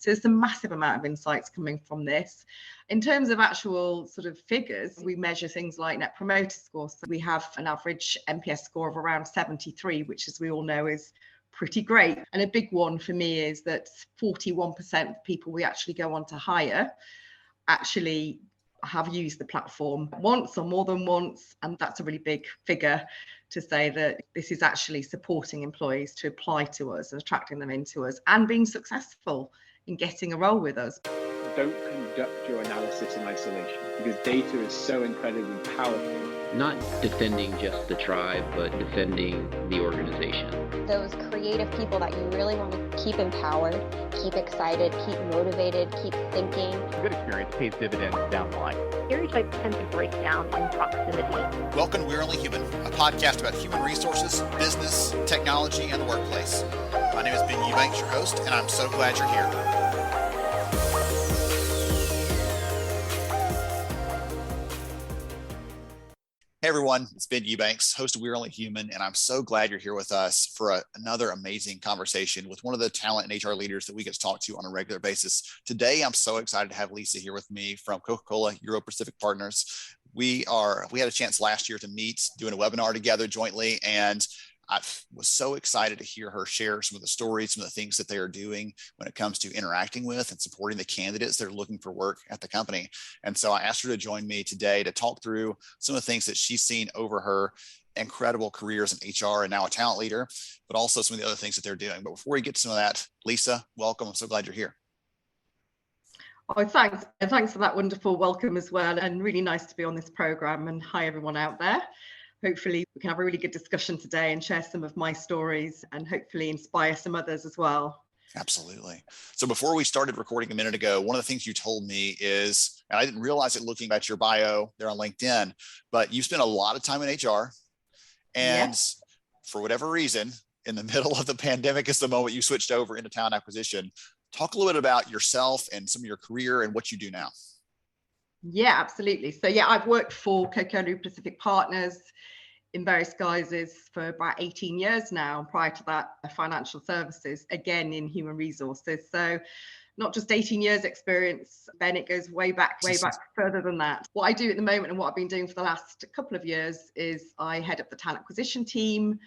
So there's a massive amount of insights coming from this. In terms of actual sort of figures, we measure things like net promoter scores. So we have an average NPS score of around 73, which, as we all know, is pretty great. And a big one for me is that 41% of people we actually go on to hire actually have used the platform once or more than once. And that's a really big figure to say that this is actually supporting employees to apply to us and attracting them into us and being successful in getting a role with us. Don't conduct your analysis in isolation, because data is so incredibly powerful. Not defending just the tribe, but defending the organization. Those creative people that you really want to keep empowered, keep excited, keep motivated, keep thinking. A good experience pays dividends down the line. Stereotypes tend to break down in proximity. Welcome to We're Only Human, a podcast about human resources, business, technology, and the workplace. My name is Ben Eubanks, your host, and I'm so glad you're here. Hey everyone, it's Ben Eubanks, host of We're Only Human, and I'm so glad you're here with us for another amazing conversation with one of the talent and HR leaders that we get to talk to on a regular basis. Today, I'm so excited to have Lisa here with me from Coca Cola Europacific Partners. We had a chance last year to meet, doing a webinar together jointly, and I was so excited to hear her share some of the stories, some of the things that they are doing when it comes to interacting with and supporting the candidates that are looking for work at the company. And so I asked her to join me today to talk through some of the things that she's seen over her incredible careers in HR and now a talent leader, but also some of the other things that they're doing. But before we get to some of that, Lisa, welcome. I'm so glad you're here. Oh, thanks. And thanks for that wonderful welcome as well. And really nice to be on this program. And hi, everyone out there. Hopefully we can have a really good discussion today and share some of my stories and hopefully inspire some others as well. Absolutely. So before we started recording a minute ago, one of the things you told me is, and I didn't realize it looking at your bio there on LinkedIn, but you spent a lot of time in HR, and for whatever reason, in the middle of the pandemic is the moment you switched over into talent acquisition. Talk a little bit about yourself and some of your career and what you do now. Yeah, absolutely. So I've worked for Coca Cola Europacific Partners in various guises for about 18 years now. Prior to that, financial services, again in human resources. So not just 18 years experience, Ben, it goes way back further than that. What I do at the moment and what I've been doing for the last couple of years is I head up the talent acquisition team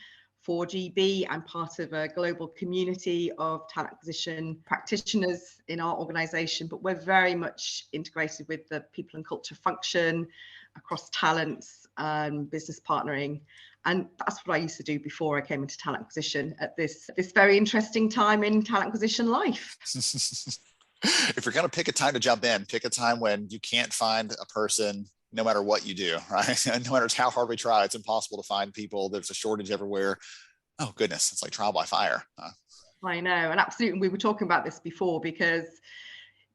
for GB. I'm part of a global community of talent acquisition practitioners in our organization, but we're very much integrated with the people and culture function across talents and business partnering. And that's what I used to do before I came into talent acquisition at this very interesting time in talent acquisition life. If you're going to pick a time to jump in, pick a time when you can't find a person no matter what you do, right? No matter how hard we try, it's impossible to find people. There's a shortage everywhere. Oh, goodness. It's like trial by fire. I know. And absolutely. We were talking about this before, because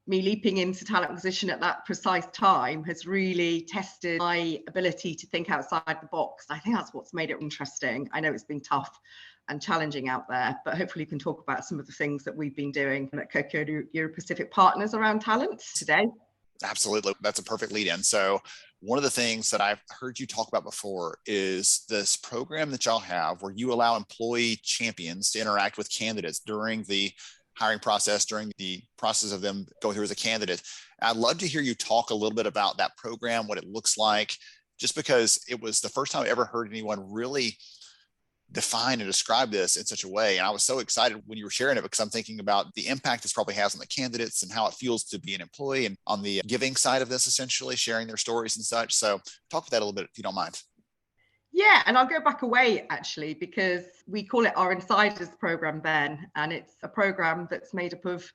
me leaping into talent acquisition at that precise time has really tested my ability to think outside the box. I think that's what's made it interesting. I know it's been tough and challenging out there, but hopefully we can talk about some of the things that we've been doing at Coca Cola Europacific Partners around talent today. Absolutely. That's a perfect lead in. So one of the things that I've heard you talk about before is this program that y'all have where you allow employee champions to interact with candidates during the hiring process, during the process of them going through as a candidate. I'd love to hear you talk a little bit about that program, what it looks like, just because it was the first time I ever heard anyone really define and describe this in such a way. And I was so excited when you were sharing it, because I'm thinking about the impact this probably has on the candidates and how it feels to be an employee and on the giving side of this, essentially sharing their stories and such. So talk about that a little bit, if you don't mind. Yeah, and I'll go back away actually, because we call it our Insiders program, Ben, and it's a program that's made up of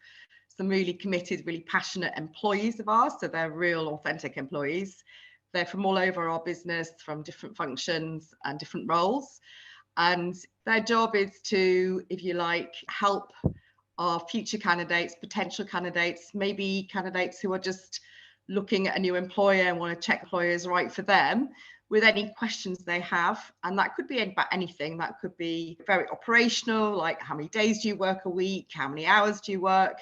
some really committed, really passionate employees of ours. So they're real authentic employees. They're from all over our business, from different functions and different roles. And their job is to, if you like, help our future candidates, potential candidates, maybe candidates who are just looking at a new employer and want to check employers right for them, with any questions they have. And that could be about anything. That could be very operational, like how many days do you work a week? How many hours do you work?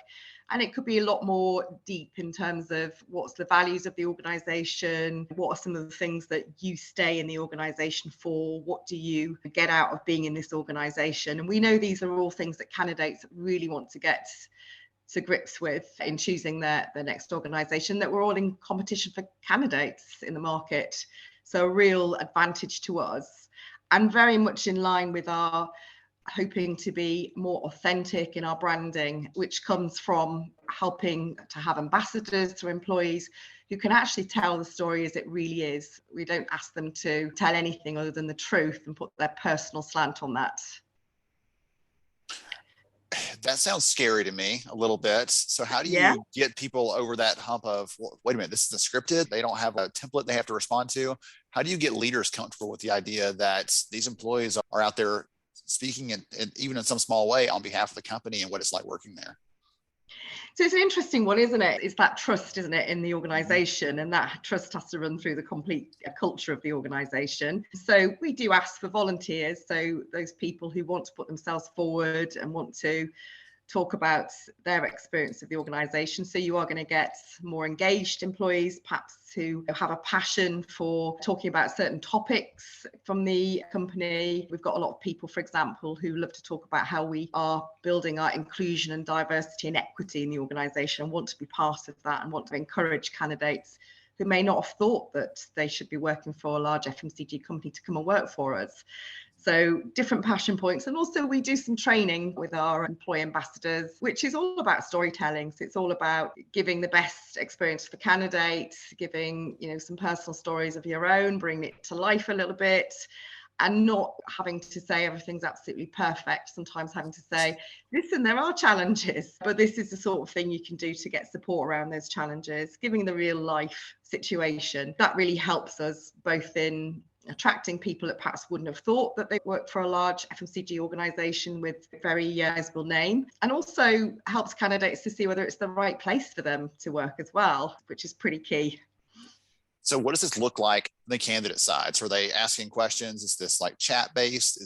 And it could be a lot more deep in terms of what's the values of the organization? What are some of the things that you stay in the organization for? What do you get out of being in this organization? And we know these are all things that candidates really want to get to grips with in choosing their next organisation, that we're all in competition for candidates in the market. So a real advantage to us, and very much in line with our hoping to be more authentic in our branding, which comes from helping to have ambassadors to employees who can actually tell the story as it really is. We don't ask them to tell anything other than the truth and put their personal slant on that. That sounds scary to me a little bit. So how do you get people over that hump of, well, wait a minute, this is scripted, they don't have a template they have to respond to? How do you get leaders comfortable with the idea that these employees are out there speaking in even in some small way on behalf of the company and what it's like working there? So it's an interesting one, isn't it? It's that trust, isn't it, in the organisation, and that trust has to run through the complete culture of the organisation. So we do ask for volunteers, so those people who want to put themselves forward and want to talk about their experience of the organisation. So you are going to get more engaged employees, perhaps who have a passion for talking about certain topics from the company. We've got a lot of people, for example, who love to talk about how we are building our inclusion and diversity and equity in the organisation and want to be part of that and want to encourage candidates who may not have thought that they should be working for a large FMCG company to come and work for us. So different passion points. And also we do some training with our employee ambassadors, which is all about storytelling. So it's all about giving the best experience for candidates, giving, some personal stories of your own, bringing it to life a little bit, and not having to say everything's absolutely perfect. Sometimes having to say, listen, there are challenges, but this is the sort of thing you can do to get support around those challenges, giving the real life situation. That really helps us both in attracting people that perhaps wouldn't have thought that they work for a large FMCG organisation with a very visible name, and also helps candidates to see whether it's the right place for them to work as well, which is pretty key. So what does this look like on the candidate side? So are they asking questions? Is this like chat based?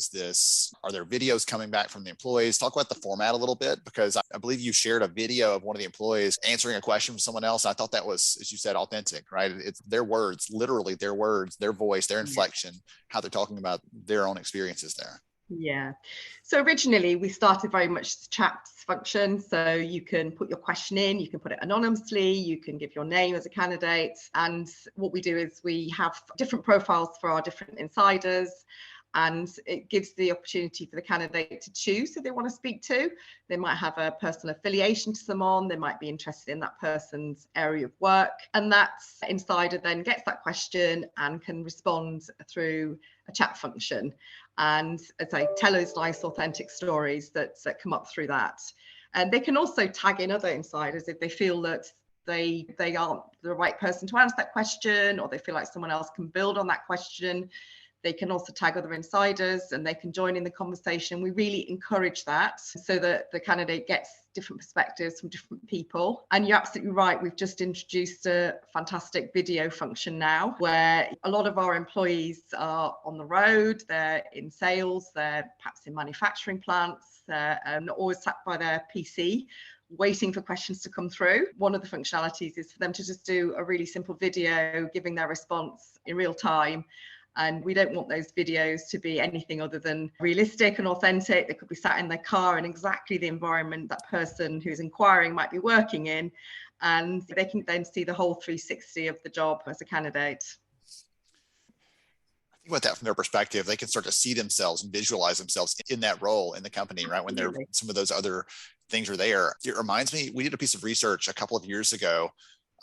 Are there videos coming back from the employees? Talk about the format a little bit, because I believe you shared a video of one of the employees answering a question from someone else. I thought that was, as you said, authentic, right? It's their words, literally their words, their voice, their inflection, how they're talking about their own experiences there. Yeah. So originally we started very much as a chat function. So you can put your question in, you can put it anonymously, you can give your name as a candidate. And what we do is we have different profiles for our different insiders, and it gives the opportunity for the candidate to choose who they want to speak to. They might have a personal affiliation to someone, they might be interested in that person's area of work, and that insider then gets that question and can respond through a chat function. And as I tell those nice authentic stories that come up through that. And they can also tag in other insiders if they feel that they aren't the right person to answer that question, or they feel like someone else can build on that question. They can also tag other insiders and they can join in the conversation. We really encourage that so that the candidate gets different perspectives from different people. And you're absolutely right. We've just introduced a fantastic video function now, where a lot of our employees are on the road, they're in sales, they're perhaps in manufacturing plants, they're not always sat by their PC waiting for questions to come through. One of the functionalities is for them to just do a really simple video giving their response in real time. And we don't want those videos to be anything other than realistic and authentic. They could be sat in their car in exactly the environment that person who's inquiring might be working in. And they can then see the whole 360 of the job as a candidate. I think about that from their perspective, they can start to see themselves and visualize themselves in that role in the company, right? When they're some of those other things are there. It reminds me, we did a piece of research a couple of years ago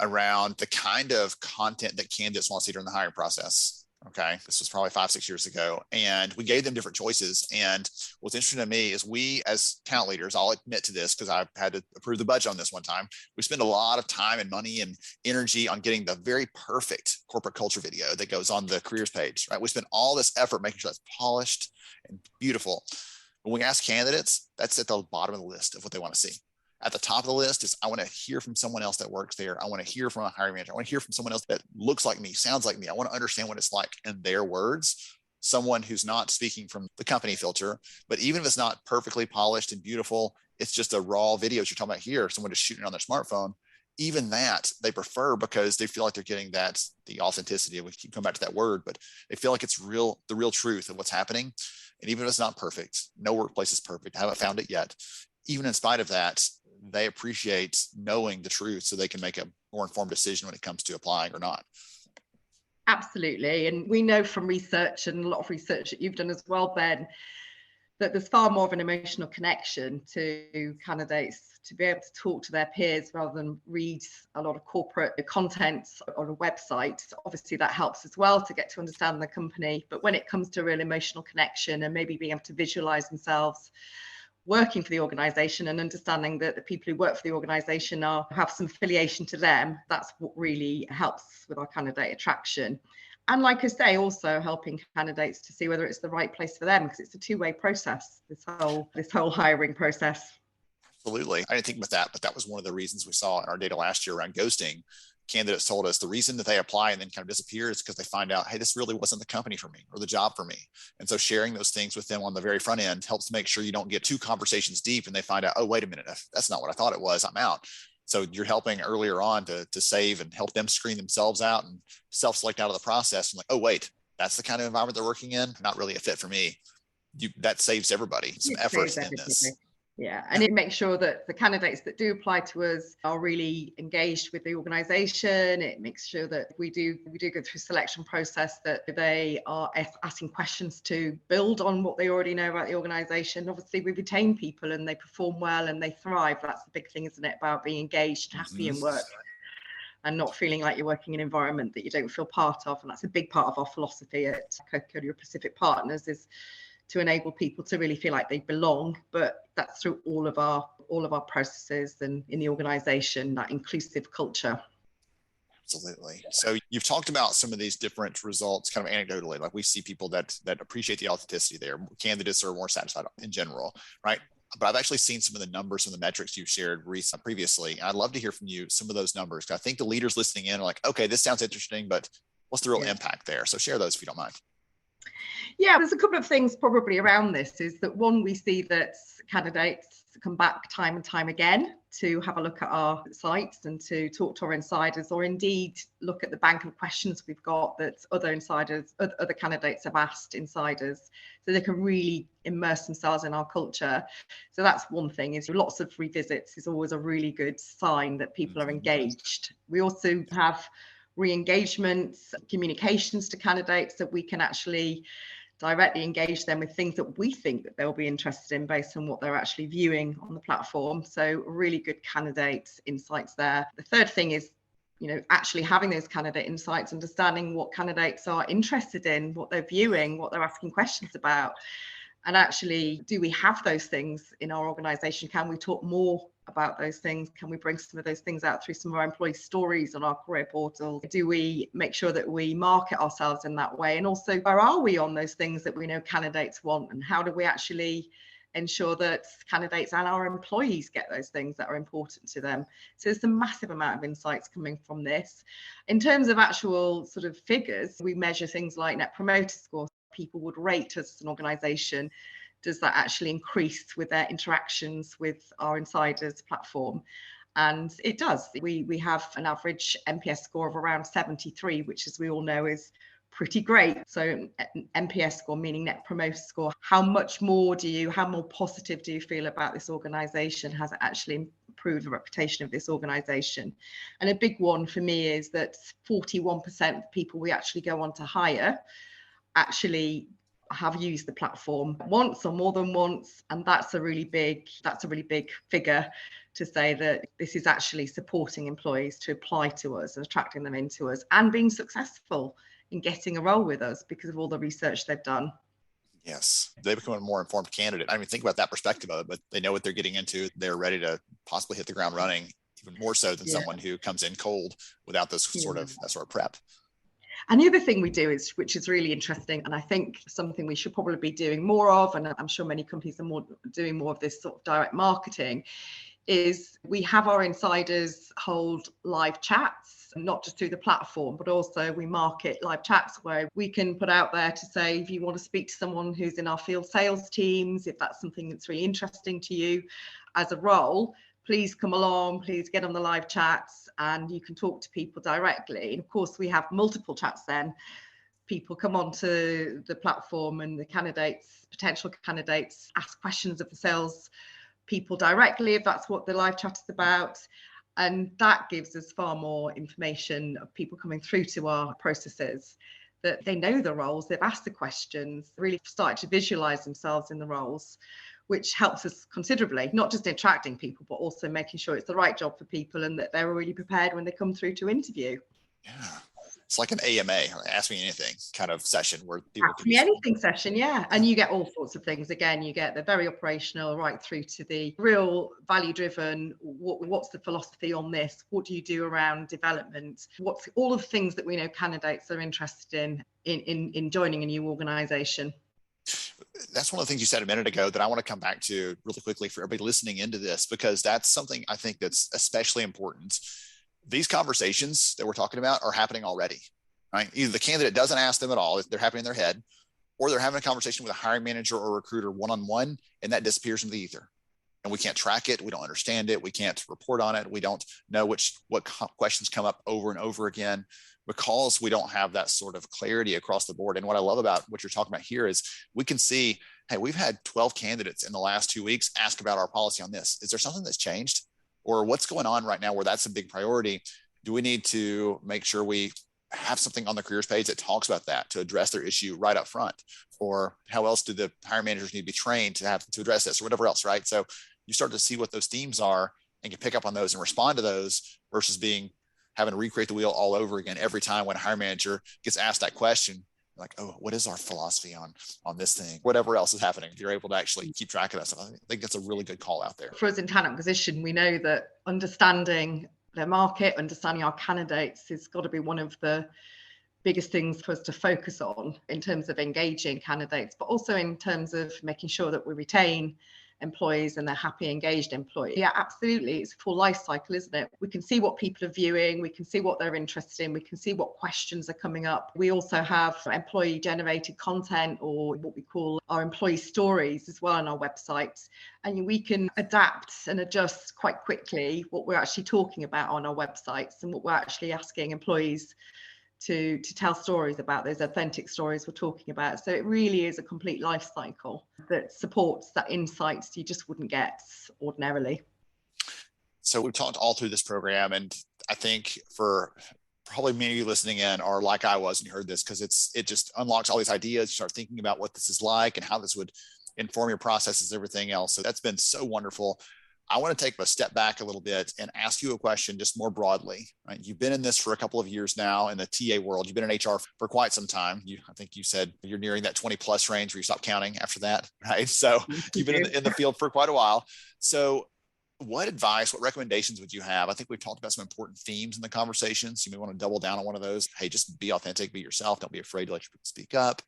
around the kind of content that candidates want to see during the hiring process. Okay, this was probably 5-6 years ago, and we gave them different choices. And what's interesting to me is we, as talent leaders, I'll admit to this because I've had to approve the budget on this one time. We spend a lot of time and money and energy on getting the very perfect corporate culture video that goes on the careers page, right? We spend all this effort making sure that's polished and beautiful. When we ask candidates, that's at the bottom of the list of what they want to see. At the top of the list is, I want to hear from someone else that works there. I want to hear from a hiring manager. I want to hear from someone else that looks like me, sounds like me. I want to understand what it's like in their words, someone who's not speaking from the company filter. But even if it's not perfectly polished and beautiful, it's just a raw video you're talking about here, someone just shooting on their smartphone. Even that they prefer because they feel like they're getting the authenticity. We keep coming back to that word, but they feel like it's the real truth of what's happening. And even if it's not perfect, no workplace is perfect. I haven't found it yet. Even in spite of that, they appreciate knowing the truth so they can make a more informed decision when it comes to applying or not. Absolutely. And we know from research, and a lot of research that you've done as well, Ben, that there's far more of an emotional connection to candidates to be able to talk to their peers rather than read a lot of corporate content on a website. Obviously, that helps as well to get to understand the company. But when it comes to a real emotional connection and maybe being able to visualize themselves working for the organization and understanding that the people who work for the organization have some affiliation to them, that's what really helps with our candidate attraction. And like I say, also helping candidates to see whether it's the right place for them, because it's a two-way process, this whole hiring process. Absolutely. I didn't think about that, but that was one of the reasons we saw in our data last year around ghosting. Candidates told us the reason that they apply and then kind of disappear is because they find out, hey, this really wasn't the company for me or the job for me. And so sharing those things with them on the very front end helps make sure you don't get two conversations deep and they find out, oh, wait a minute, that's not what I thought it was, I'm out. So you're helping earlier on to save and help them screen themselves out and self-select out of the process. And like, oh, wait, that's the kind of environment they're working in, not really a fit for me. That saves everybody some effort in this. Yeah, and it makes sure that the candidates that do apply to us are really engaged with the organisation. It makes sure that we do go through a selection process, that they are asking questions to build on what they already know about the organisation. Obviously, we retain people and they perform well and they thrive. That's the big thing, isn't it, about being engaged and happy in work and not feeling like you're working in an environment that you don't feel part of. And that's a big part of our philosophy at Coca Cola Europacific Partners, is to enable people to really feel like they belong, but that's through all of our processes and in the organization, that inclusive culture. Absolutely. So you've talked about some of these different results kind of anecdotally, like we see people that appreciate the authenticity there. Candidates are more satisfied in general, right? But I've actually seen some of the numbers and the metrics you've shared previously. I'd love to hear from you some of those numbers. I think the leaders listening in are like, okay, this sounds interesting, but what's the real impact there? So share those if you don't mind. Yeah, there's a couple of things probably around this. Is that one, we see that candidates come back time and time again to have a look at our sites and to talk to our insiders, or indeed look at the bank of questions we've got that other candidates have asked insiders, so they can really immerse themselves in our culture. So that's one thing, is lots of revisits is always a really good sign that people are engaged. We also have re-engagement communications to candidates, that we can actually directly engage them with things that we think that they'll be interested in based on what they're actually viewing on the platform. So really good candidate insights there. The third thing is, actually having those candidate insights, understanding what candidates are interested in, what they're viewing, what they're asking questions about. And actually, do we have those things in our organization? Can we talk more about those things? Can we bring some of those things out through some of our employee stories on our career portal? Do we make sure that we market ourselves in that way? And also, where are we on those things that we know candidates want? And how do we actually ensure that candidates and our employees get those things that are important to them? So there's a massive amount of insights coming from this. In terms of actual sort of figures, we measure things like Net Promoter Score. People would rate us as an organization. Does that actually increase with their interactions with our insiders platform? And it does. We have an average NPS score of around 73, which, as we all know, is pretty great. So NPS score, meaning Net Promoter Score, how more positive do you feel about this organization? Has it actually improved the reputation of this organization? And a big one for me is that 41% of people we actually go on to hire actually have used the platform once or more than once, and that's a really big figure to say that this is actually supporting employees to apply to us and attracting them into us and being successful in getting a role with us because of all the research they've done. Yes, they become a more informed candidate. I mean, think about that perspective of it, but they know what they're getting into. They're ready to possibly hit the ground running, even more so than someone who comes in cold without that sort of prep. And the other thing we do is, which is really interesting, and I think something we should probably be doing more of, and I'm sure many companies are doing more of this sort of direct marketing, is we have our insiders hold live chats, not just through the platform, but also we market live chats where we can put out there to say, if you want to speak to someone who's in our field sales teams, if that's something that's really interesting to you as a role, please come along, please get on the live chats and you can talk to people directly. And of course, we have multiple chats then. People come onto the platform and the potential candidates ask questions of the sales people directly if that's what the live chat is about. And that gives us far more information of people coming through to our processes, that they know the roles, they've asked the questions, really started to visualize themselves in the roles, which helps us considerably, not just attracting people, but also making sure it's the right job for people and that they're really prepared when they come through to interview. Yeah. It's like an AMA, ask me anything kind of session where people ask me anything session, yeah. And you get all sorts of things. Again, you get the very operational right through to the real value driven. What's the philosophy on this? What do you do around development? What's all of the things that we know candidates are interested in joining a new organization. That's one of the things you said a minute ago that I want to come back to really quickly for everybody listening into this, because that's something I think that's especially important. These conversations that we're talking about are happening already, right? Either the candidate doesn't ask them at all, they're happening in their head, or they're having a conversation with a hiring manager or recruiter one-on-one, and that disappears into the ether. And we can't track it. We don't understand it. We can't report on it. We don't know what questions come up over and over again, because we don't have that sort of clarity across the board. And what I love about what you're talking about here is we can see, hey, we've had 12 candidates in the last 2 weeks ask about our policy on this. Is there something that's changed? Or what's going on right now where that's a big priority? Do we need to make sure we have something on the careers page that talks about that to address their issue right up front? Or how else do the hiring managers need to be trained to address this, or whatever else, right? So you start to see what those themes are and can pick up on those and respond to those, versus having to recreate the wheel all over again every time when a hiring manager gets asked that question. Like, oh, what is our philosophy on this thing? Whatever else is happening, if you're able to actually keep track of that stuff, I think that's a really good call out there. For us in talent acquisition, we know that understanding the market, understanding our candidates has got to be one of the biggest things for us to focus on in terms of engaging candidates, but also in terms of making sure that we retain employees and they're happy, engaged employees. Yeah, absolutely. It's a full life cycle, isn't it? We can see what people are viewing. We can see what they're interested in. We can see what questions are coming up. We also have employee generated content, or what we call our employee stories as well on our website. And we can adapt and adjust quite quickly what we're actually talking about on our websites and what we're actually asking employees to tell stories about, those authentic stories we're talking about. So it really is a complete life cycle that supports that insights you just wouldn't get ordinarily. So we've talked all through this program, and I think for probably many of you listening in are like I was when you heard this, because it just unlocks all these ideas. You start thinking about what this is like and how this would inform your processes, everything else. So that's been so wonderful. I want to take a step back a little bit and ask you a question just more broadly, right? You've been in this for a couple of years now in the TA world. You've been in HR for quite some time. I think you said you're nearing that 20 plus range where you stop counting after that, right? So you've been in the field for quite a while. So what advice, what recommendations would you have? I think we've talked about some important themes in the conversations. You may want to double down on one of those. Hey, just be authentic, be yourself. Don't be afraid to let your people speak up.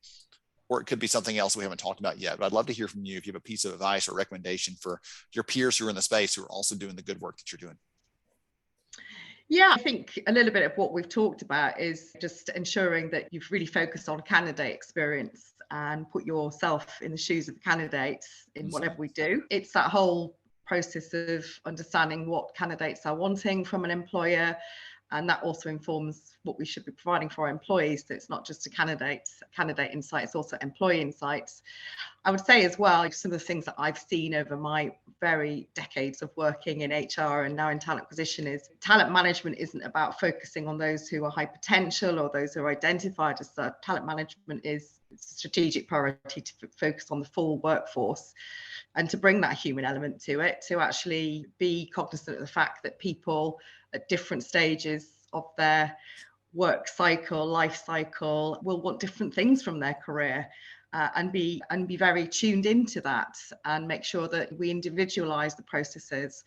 Or it could be something else we haven't talked about yet. But I'd love to hear from you if you have a piece of advice or recommendation for your peers who are in the space who are also doing the good work that you're doing. Yeah, I think a little bit of what we've talked about is just ensuring that you've really focused on candidate experience and put yourself in the shoes of the candidates in whatever we do. It's that whole process of understanding what candidates are wanting from an employer. And that also informs what we should be providing for our employees. So it's not just a candidate insight, it's also employee insights. I would say as well, some of the things that I've seen over my very decades of working in HR and now in talent acquisition is talent management isn't about focusing on those who are high potential or those who are identified as such. Talent management is a strategic priority to focus on the full workforce and to bring that human element to it, to actually be cognizant of the fact that people at different stages of their work cycle, life cycle, will want different things from their career, and be very tuned into that and make sure that we individualize the processes.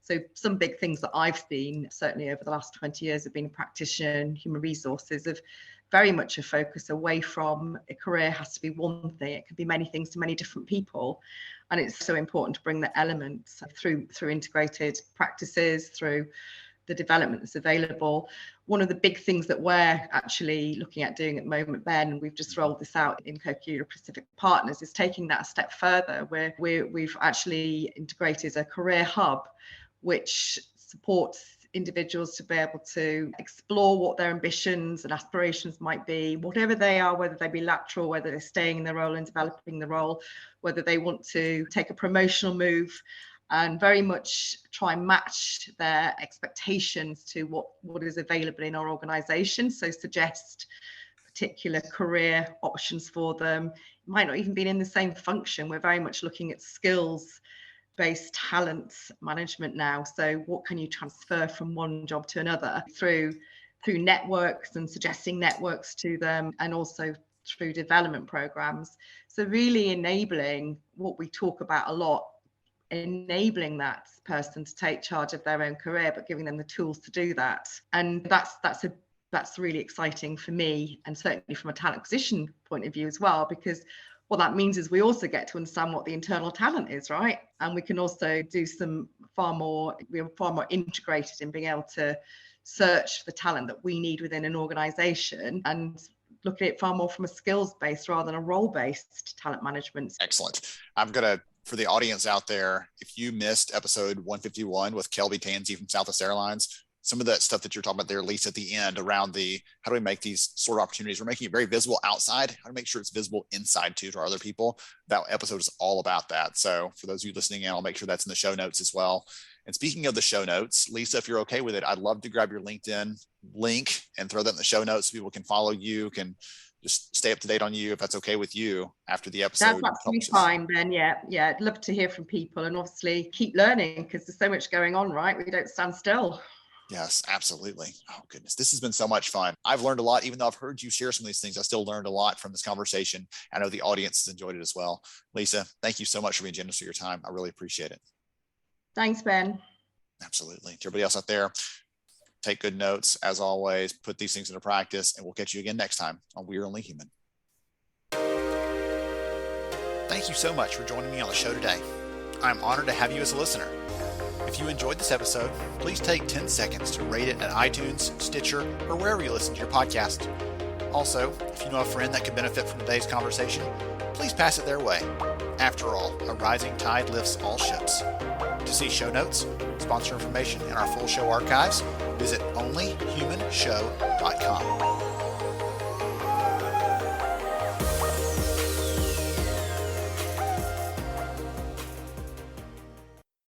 So some big things that I've seen, certainly over the last 20 years of being a practitioner in human resources, of very much a focus away from a career has to be one thing. It can be many things to many different people. And it's so important to bring the elements through integrated practices, through the development that's available. One of the big things that we're actually looking at doing at the moment, Ben, and we've just rolled this out in Coca Cola Europacific Partners, is taking that a step further, where we've actually integrated a career hub, which supports individuals to be able to explore what their ambitions and aspirations might be, whatever they are, whether they be lateral, whether they're staying in the role and developing the role, whether they want to take a promotional move. and very much try and match their expectations to what is available in our organisation. So suggest particular career options for them. It might not even be in the same function. We're very much looking at skills-based talent management now. So what can you transfer from one job to another through networks and suggesting networks to them, and also through development programs. So really enabling what we talk about a lot, enabling that person to take charge of their own career, but giving them the tools to do that. And that's really exciting for me, and certainly from a talent acquisition point of view as well, because what that means is we also get to understand what the internal talent is, right? And we can also do we're far more integrated in being able to search for the talent that we need within an organization, and look at it far more from a skills-based rather than a role-based talent management. Excellent. I'm going to, for the audience out there, if you missed episode 151 with Kelby Tansey from Southwest Airlines, some of that stuff that you're talking about there, Lisa, at the end around how do we make these sort of opportunities? We're making it very visible outside. How to make sure it's visible inside too to our other people. That episode is all about that. So for those of you listening in, I'll make sure that's in the show notes as well. And speaking of the show notes, Lisa, if you're okay with it, I'd love to grab your LinkedIn link and throw that in the show notes so people can follow you, can just stay up to date on you, if that's okay with you after the episode. That's absolutely fine, Ben. Yeah. I'd love to hear from people, and obviously keep learning, because there's so much going on, right? We don't stand still. Yes, absolutely. Oh, goodness. This has been so much fun. I've learned a lot. Even though I've heard you share some of these things, I still learned a lot from this conversation. I know the audience has enjoyed it as well. Lisa, thank you so much for being generous with your time. I really appreciate it. Thanks, Ben. Absolutely. To everybody else out there, take good notes. As always, put these things into practice, and we'll catch you again next time on We're Only Human. Thank you so much for joining me on the show today. I'm honored to have you as a listener. If you enjoyed this episode, please take 10 seconds to rate it at iTunes, Stitcher, or wherever you listen to your podcast. Also, if you know a friend that could benefit from today's conversation, please pass it their way. After all, a rising tide lifts all ships. To see show notes, sponsor information, and our full show archives, visit onlyhumanshow.com.